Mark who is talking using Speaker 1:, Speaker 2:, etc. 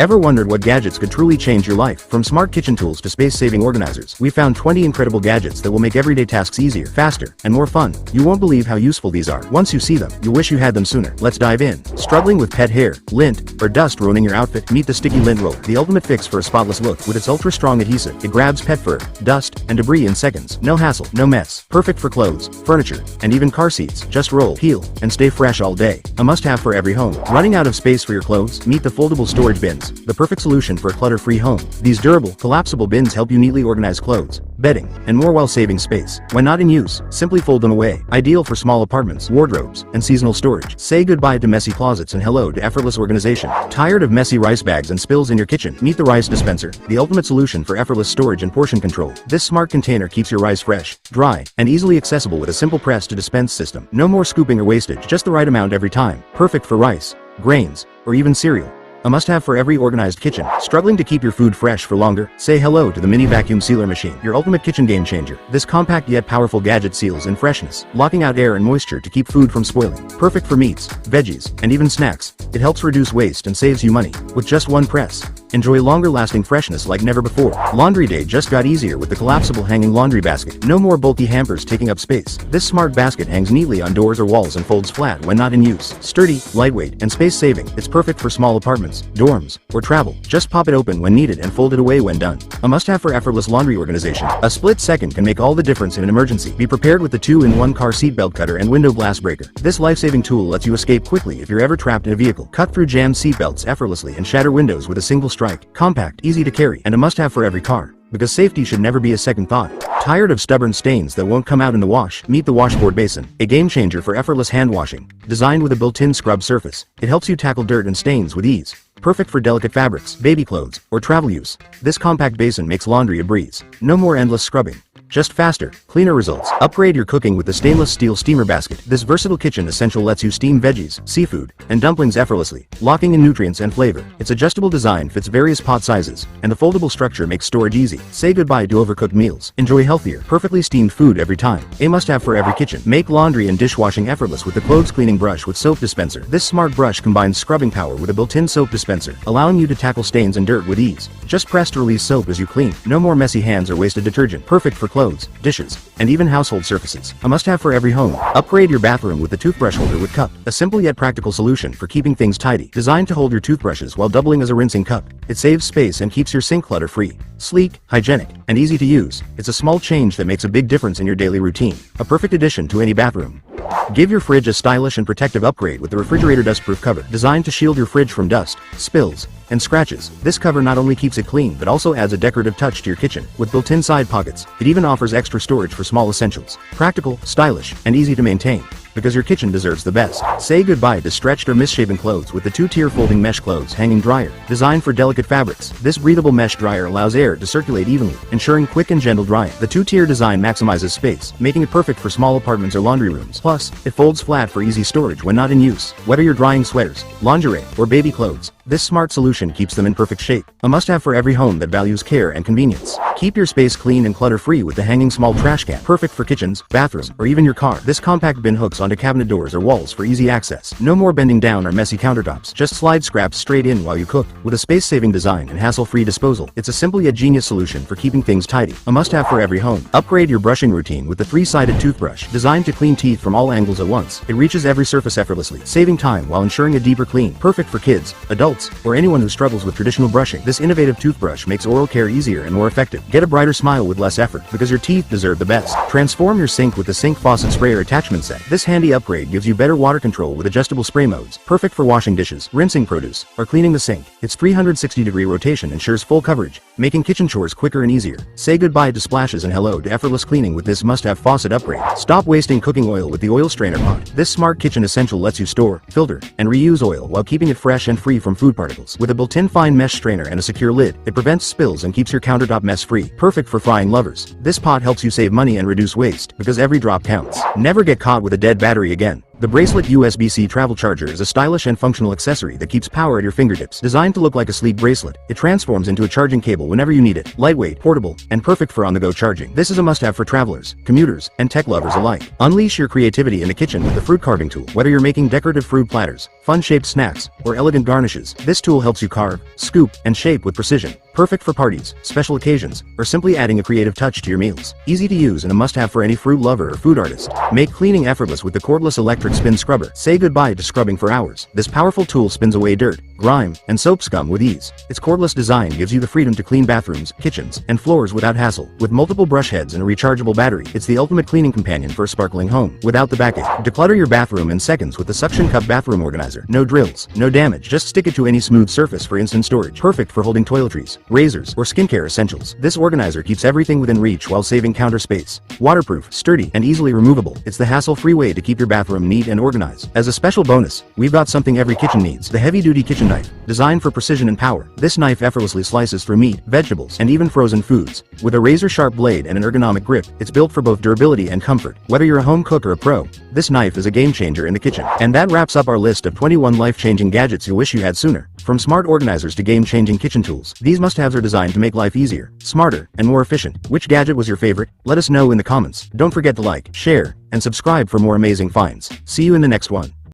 Speaker 1: Ever wondered what gadgets could truly change your life? From smart kitchen tools to space-saving organizers, we found 20 incredible gadgets that will make everyday tasks easier, faster, and more fun. You won't believe how useful these are. Once you see them, you'll wish you had them sooner. Let's dive in. Struggling with pet hair, lint, or dust ruining your outfit? Meet the Sticky Lint Roller, the ultimate fix for a spotless look. With its ultra-strong adhesive, it grabs pet fur, dust, and debris in seconds. No hassle, no mess. Perfect for clothes, furniture, and even car seats. Just roll, peel, and stay fresh all day. A must-have for every home. Running out of space for your clothes? Meet the foldable storage bins, the perfect solution for a clutter-free home. These durable, collapsible bins help you neatly organize clothes, bedding, and more while saving space. When not in use, simply fold them away. Ideal for small apartments, wardrobes, and seasonal storage. Say goodbye to messy closets and hello to effortless organization. Tired of messy rice bags and spills in your kitchen? Meet the Rice Dispenser, the ultimate solution for effortless storage and portion control. This smart container keeps your rice fresh, dry, and easily accessible with a simple press-to-dispense system. No more scooping or wastage, just the right amount every time. Perfect for rice, grains, or even cereal. A must-have for every organized kitchen. Struggling to keep your food fresh for longer? Say hello to the mini vacuum sealer machine, your ultimate kitchen game changer. This compact yet powerful gadget seals in freshness, locking out air and moisture to keep food from spoiling. Perfect for meats, veggies, and even snacks. It helps reduce waste and saves you money. With just one press, enjoy longer-lasting freshness like never before. Laundry day just got easier with the collapsible hanging laundry basket. No more bulky hampers taking up space. This smart basket hangs neatly on doors or walls and folds flat when not in use. Sturdy, lightweight, and space-saving, it's perfect for small apartments, dorms, or travel. Just pop it open when needed and fold it away when done. A must-have for effortless laundry organization. A split second can make all the difference in an emergency. Be prepared with the 2-in-1 car seatbelt cutter and window glass breaker. This life-saving tool lets you escape quickly if you're ever trapped in a vehicle. Cut through jammed seatbelts effortlessly and shatter windows with a single strike. Compact, easy to carry, and a must-have for every car, because safety should never be a second thought. Tired of stubborn stains that won't come out in the wash? Meet the Washboard Basin, a game changer for effortless hand washing. Designed with a built-in scrub surface, it helps you tackle dirt and stains with ease. Perfect for delicate fabrics, baby clothes, or travel use. This compact basin makes laundry a breeze. No more endless scrubbing. Just faster, cleaner results. Upgrade your cooking with the stainless steel steamer basket. This versatile kitchen essential lets you steam veggies, seafood, and dumplings effortlessly, locking in nutrients and flavor. Its adjustable design fits various pot sizes, and the foldable structure makes storage easy. Say goodbye to overcooked meals. Enjoy healthier, perfectly steamed food every time. A must-have for every kitchen. Make laundry and dishwashing effortless with the clothes cleaning brush with soap dispenser. This smart brush combines scrubbing power with a built-in soap dispenser, allowing you to tackle stains and dirt with ease. Just press to release soap as you clean. No more messy hands or wasted detergent. Perfect for clothes, dishes, and even household surfaces. A must-have for every home. Upgrade your bathroom with the toothbrush holder with cup. A simple yet practical solution for keeping things tidy. Designed to hold your toothbrushes while doubling as a rinsing cup. It saves space and keeps your sink clutter-free. Sleek, hygienic, and easy to use. It's a small change that makes a big difference in your daily routine. A perfect addition to any bathroom. Give your fridge a stylish and protective upgrade with the refrigerator dustproof cover, designed to shield your fridge from dust, spills, and scratches. This cover not only keeps it clean but also adds a decorative touch to your kitchen. With built-in side pockets, it even offers extra storage for small essentials. Practical, stylish, and easy to maintain, because your kitchen deserves the best. Say goodbye to stretched or misshapen clothes with the 2-tier folding mesh clothes hanging dryer. Designed for delicate fabrics, this breathable mesh dryer allows air to circulate evenly, ensuring quick and gentle drying. The 2-tier design maximizes space, making it perfect for small apartments or laundry rooms. Plus, it folds flat for easy storage when not in use. Whether you're drying sweaters, lingerie, or baby clothes, this smart solution keeps them in perfect shape. A must-have for every home that values care and convenience. Keep your space clean and clutter-free with the hanging small trash can. Perfect for kitchens, bathrooms, or even your car. This compact bin hooks onto cabinet doors or walls for easy access. No more bending down or messy countertops. Just slide scraps straight in while you cook. With a space-saving design and hassle-free disposal, it's a simple yet genius solution for keeping things tidy. A must-have for every home. Upgrade your brushing routine with the 3-sided toothbrush. Designed to clean teeth from all angles at once, it reaches every surface effortlessly, saving time while ensuring a deeper clean. Perfect for kids, adults, or anyone who struggles with traditional brushing. This innovative toothbrush makes oral care easier and more effective. Get a brighter smile with less effort, because your teeth deserve the best. Transform your sink with the sink faucet sprayer attachment set. This handy upgrade gives you better water control with adjustable spray modes. Perfect for washing dishes, rinsing produce, or cleaning the sink. Its 360-degree rotation ensures full coverage, making kitchen chores quicker and easier. Say goodbye to splashes and hello to effortless cleaning with this must-have faucet upgrade. Stop wasting cooking oil with the oil strainer pot. This smart kitchen essential lets you store, filter, and reuse oil while keeping it fresh and free from food particles. With a built-in fine mesh strainer and a secure lid, it prevents spills and keeps your countertop mess-free. Perfect for frying lovers. This pot helps you save money and reduce waste, because every drop counts. Never get caught with a dead battery again. The Bracelet USB-C travel charger is a stylish and functional accessory that keeps power at your fingertips. Designed to look like a sleek bracelet, it transforms into a charging cable whenever you need it. Lightweight, portable, and perfect for on-the-go charging. This is a must-have for travelers, commuters, and tech lovers alike. Unleash your creativity in the kitchen with the fruit carving tool. Whether you're making decorative fruit platters, fun-shaped snacks, or elegant garnishes, this tool helps you carve, scoop, and shape with precision. Perfect for parties, special occasions, or simply adding a creative touch to your meals. Easy to use and a must-have for any fruit lover or food artist. Make cleaning effortless with the cordless electric spin scrubber. Say goodbye to scrubbing for hours. This powerful tool spins away dirt, grime, and soap scum with ease. Its cordless design gives you the freedom to clean bathrooms, kitchens, and floors without hassle. With multiple brush heads and a rechargeable battery, it's the ultimate cleaning companion for a sparkling home. Without the backache, declutter your bathroom in seconds with the suction cup bathroom organizer. No drills, no damage, just stick it to any smooth surface for instant storage. Perfect for holding toiletries, razors, or skincare essentials. This organizer keeps everything within reach while saving counter space. Waterproof, sturdy, and easily removable, it's the hassle-free way to keep your bathroom neat and organized. As a special bonus, we've got something every kitchen needs: the heavy-duty kitchen knife. Designed for precision and power, this knife effortlessly slices through meat, vegetables, and even frozen foods. With a razor-sharp blade and an ergonomic grip, it's built for both durability and comfort. Whether you're a home cook or a pro, this knife is a game-changer in the kitchen. And that wraps up our list of 21 life-changing gadgets you'll wish you had sooner. From smart organizers to game-changing kitchen tools, these must-haves are designed to make life easier, smarter, and more efficient. Which gadget was your favorite? Let us know in the comments. Don't forget to like, share, and subscribe for more amazing finds. See you in the next one.